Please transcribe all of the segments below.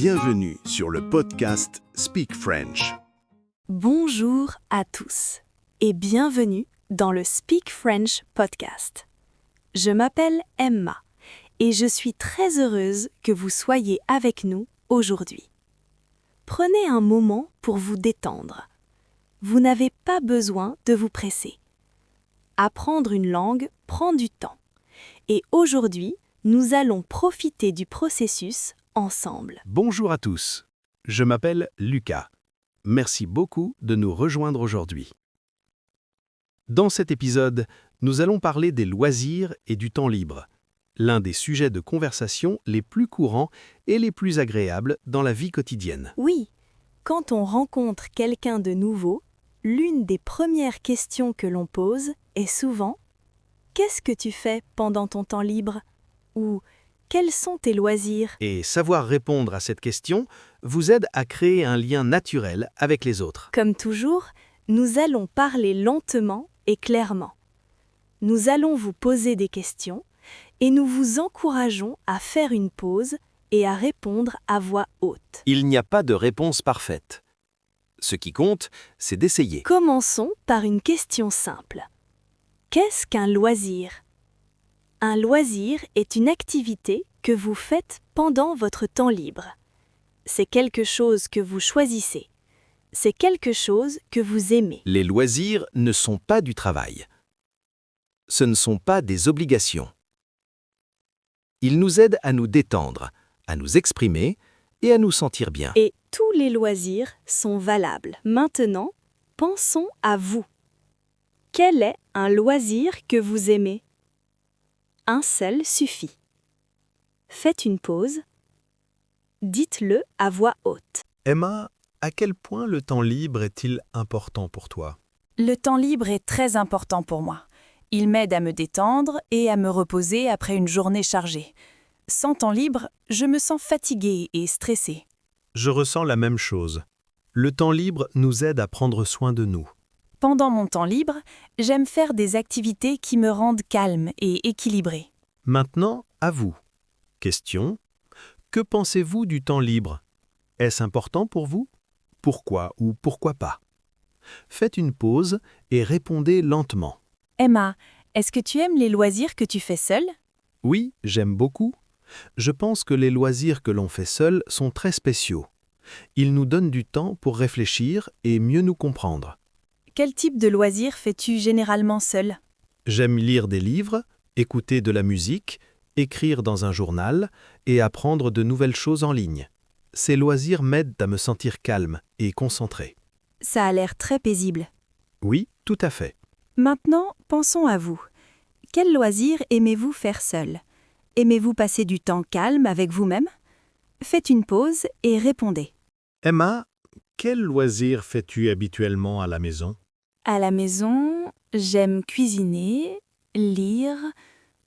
Bienvenue sur le podcast Speak French. Bonjour à tous et bienvenue dans le Speak French podcast. Je m'appelle Emma et je suis très heureuse que vous soyez avec nous aujourd'hui. Prenez un moment pour vous détendre. Vous n'avez pas besoin de vous presser. Apprendre une langue prend du temps. Et aujourd'hui, nous allons profiter du processus ensemble. Bonjour à tous, je m'appelle Lucas. Merci beaucoup de nous rejoindre aujourd'hui. Dans cet épisode, nous allons parler des loisirs et du temps libre, l'un des sujets de conversation les plus courants et les plus agréables dans la vie quotidienne. Oui, quand on rencontre quelqu'un de nouveau, l'une des premières questions que l'on pose est souvent « Qu'est-ce que tu fais pendant ton temps libre ?» ou « Quels sont tes loisirs ?» Et savoir répondre à cette question vous aide à créer un lien naturel avec les autres. Comme toujours, nous allons parler lentement et clairement. Nous allons vous poser des questions et nous vous encourageons à faire une pause et à répondre à voix haute. Il n'y a pas de réponse parfaite. Ce qui compte, c'est d'essayer. Commençons par une question simple. Qu'est-ce qu'un loisir ? Un loisir est une activité que vous faites pendant votre temps libre. C'est quelque chose que vous choisissez. C'est quelque chose que vous aimez. Les loisirs ne sont pas du travail. Ce ne sont pas des obligations. Ils nous aident à nous détendre, à nous exprimer et à nous sentir bien. Et tous les loisirs sont valables. Maintenant, pensons à vous. Quel est un loisir que vous aimez ? Un seul suffit. Faites une pause. Dites-le à voix haute. Emma, à quel point le temps libre est-il important pour toi ? Le temps libre est très important pour moi. Il m'aide à me détendre et à me reposer après une journée chargée. Sans temps libre, je me sens fatiguée et stressée. Je ressens la même chose. Le temps libre nous aide à prendre soin de nous. Pendant mon temps libre, j'aime faire des activités qui me rendent calme et équilibrée. Maintenant, à vous. Question. Que pensez-vous du temps libre ? Est-ce important pour vous ? Pourquoi ou pourquoi pas ? Faites une pause et répondez lentement. Emma, est-ce que tu aimes les loisirs que tu fais seule ? Oui, j'aime beaucoup. Je pense que les loisirs que l'on fait seul sont très spéciaux. Ils nous donnent du temps pour réfléchir et mieux nous comprendre. Quel type de loisirs fais-tu généralement seule ? J'aime lire des livres, écouter de la musique, écrire dans un journal et apprendre de nouvelles choses en ligne. Ces loisirs m'aident à me sentir calme et concentré. Ça a l'air très paisible. Oui, tout à fait. Maintenant, pensons à vous. Quel loisir aimez-vous faire seul ? Aimez-vous passer du temps calme avec vous-même ? Faites une pause et répondez. Emma, quel loisir fais-tu habituellement à la maison ? À la maison, j'aime cuisiner, lire,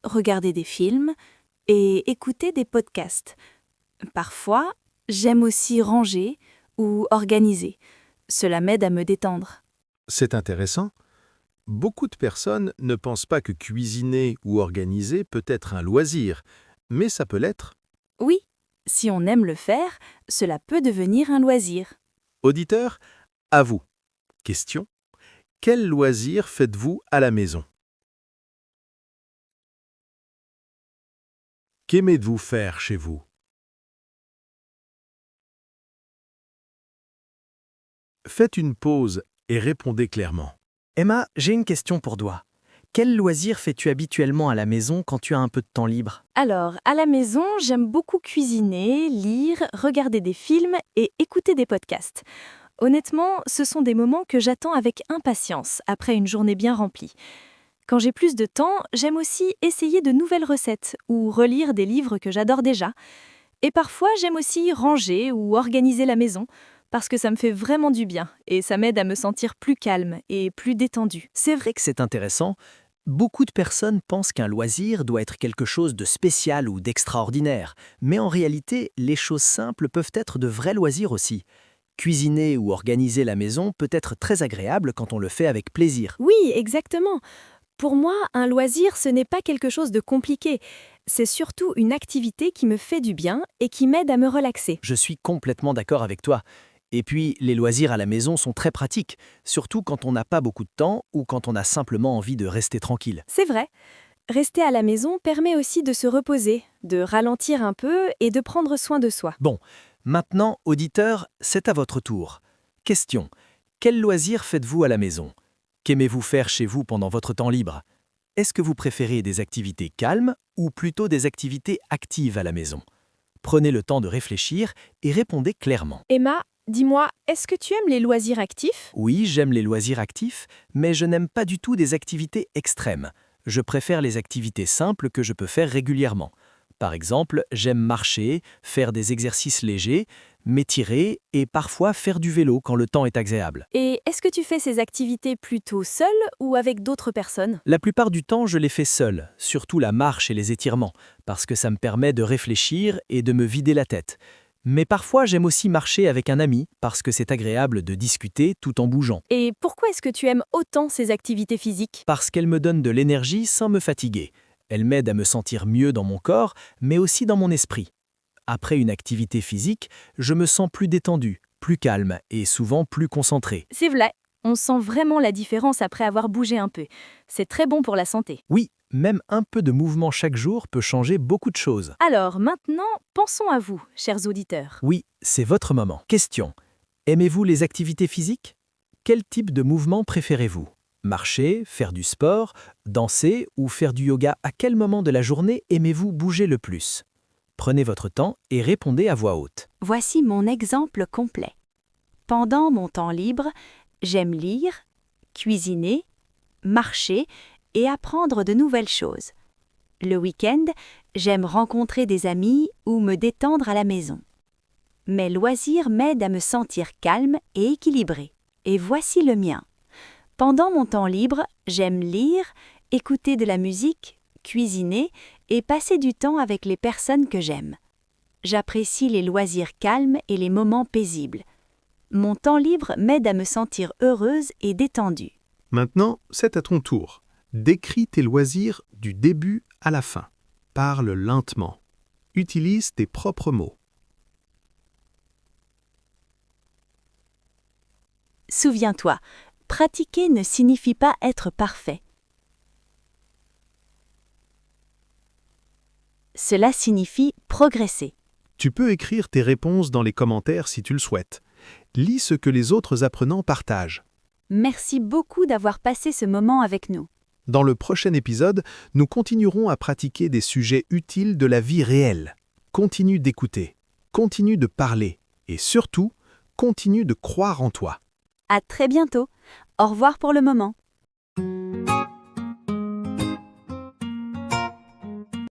regarder des films et écouter des podcasts. Parfois, j'aime aussi ranger ou organiser. Cela m'aide à me détendre. C'est intéressant. Beaucoup de personnes ne pensent pas que cuisiner ou organiser peut être un loisir, mais ça peut l'être. Oui, si on aime le faire, cela peut devenir un loisir. Auditeurs, à vous. Question. Quel loisir faites-vous à la maison ? Qu'aimez-vous faire chez vous ? Faites une pause et répondez clairement. Emma, j'ai une question pour toi. Quel loisir fais-tu habituellement à la maison quand tu as un peu de temps libre ? Alors, à la maison, j'aime beaucoup cuisiner, lire, regarder des films et écouter des podcasts. Honnêtement, ce sont des moments que j'attends avec impatience après une journée bien remplie. Quand j'ai plus de temps, j'aime aussi essayer de nouvelles recettes ou relire des livres que j'adore déjà. Et parfois, j'aime aussi ranger ou organiser la maison parce que ça me fait vraiment du bien et ça m'aide à me sentir plus calme et plus détendue. C'est vrai que c'est intéressant. Beaucoup de personnes pensent qu'un loisir doit être quelque chose de spécial ou d'extraordinaire. Mais en réalité, les choses simples peuvent être de vrais loisirs aussi. Cuisiner ou organiser la maison peut être très agréable quand on le fait avec plaisir. Oui, exactement. Pour moi, un loisir, ce n'est pas quelque chose de compliqué. c'est surtout une activité qui me fait du bien et qui m'aide à me relaxer. Je suis complètement d'accord avec toi. Et puis, les loisirs à la maison sont très pratiques, surtout quand on n'a pas beaucoup de temps ou quand on a simplement envie de rester tranquille. C'est vrai. Rester à la maison permet aussi de se reposer, de ralentir un peu et de prendre soin de soi. Bon, maintenant, auditeurs, c'est à votre tour. Question. Quels loisirs faites-vous à la maison? Qu'aimez-vous faire chez vous pendant votre temps libre? Est-ce que vous préférez des activités calmes ou plutôt des activités actives à la maison? Prenez le temps de réfléchir et répondez clairement. Emma, dis-moi, est-ce que tu aimes les loisirs actifs? Oui, j'aime les loisirs actifs, mais je n'aime pas du tout des activités extrêmes. Je préfère les activités simples que je peux faire régulièrement. Par exemple, j'aime marcher, faire des exercices légers, m'étirer et parfois faire du vélo quand le temps est agréable. Et est-ce que tu fais ces activités plutôt seule ou avec d'autres personnes? La plupart du temps, je les fais seul, surtout la marche et les étirements, parce que ça me permet de réfléchir et de me vider la tête. Mais parfois, j'aime aussi marcher avec un ami, parce que c'est agréable de discuter tout en bougeant. Et pourquoi est-ce que tu aimes autant ces activités physiques? Parce qu'elles me donnent de l'énergie sans me fatiguer. Elles m'aident à me sentir mieux dans mon corps, mais aussi dans mon esprit. Après une activité physique, je me sens plus détendu, plus calme et souvent plus concentré. C'est vrai, on sent vraiment la différence après avoir bougé un peu. C'est très bon pour la santé. Oui, même un peu de mouvement chaque jour peut changer beaucoup de choses. Alors maintenant, pensons à vous, chers auditeurs. Oui, c'est votre moment. Question. Aimez-vous les activités physiques? Quel type de mouvement préférez-vous? Marcher, faire du sport, danser ou faire du yoga? À quel moment de la journée aimez-vous bouger le plus? Prenez votre temps et répondez à voix haute. Voici mon exemple complet. Pendant mon temps libre, j'aime lire, cuisiner, marcher et apprendre de nouvelles choses. Le week-end, j'aime rencontrer des amis ou me détendre à la maison. Mes loisirs m'aident à me sentir calme et équilibré. Et voici le mien. Pendant mon temps libre, j'aime lire, écouter de la musique, cuisiner et passer du temps avec les personnes que j'aime. J'apprécie les loisirs calmes et les moments paisibles. Mon temps libre m'aide à me sentir heureuse et détendue. Maintenant, c'est à ton tour. Décris tes loisirs du début à la fin. Parle lentement. Utilise tes propres mots. Souviens-toi, pratiquer ne signifie pas être parfait. Cela signifie progresser. Tu peux écrire tes réponses dans les commentaires si tu le souhaites. Lis ce que les autres apprenants partagent. Merci beaucoup d'avoir passé ce moment avec nous. Dans le prochain épisode, nous continuerons à pratiquer des sujets utiles de la vie réelle. Continue d'écouter, continue de parler et surtout, continue de croire en toi. À très bientôt. Au revoir pour le moment.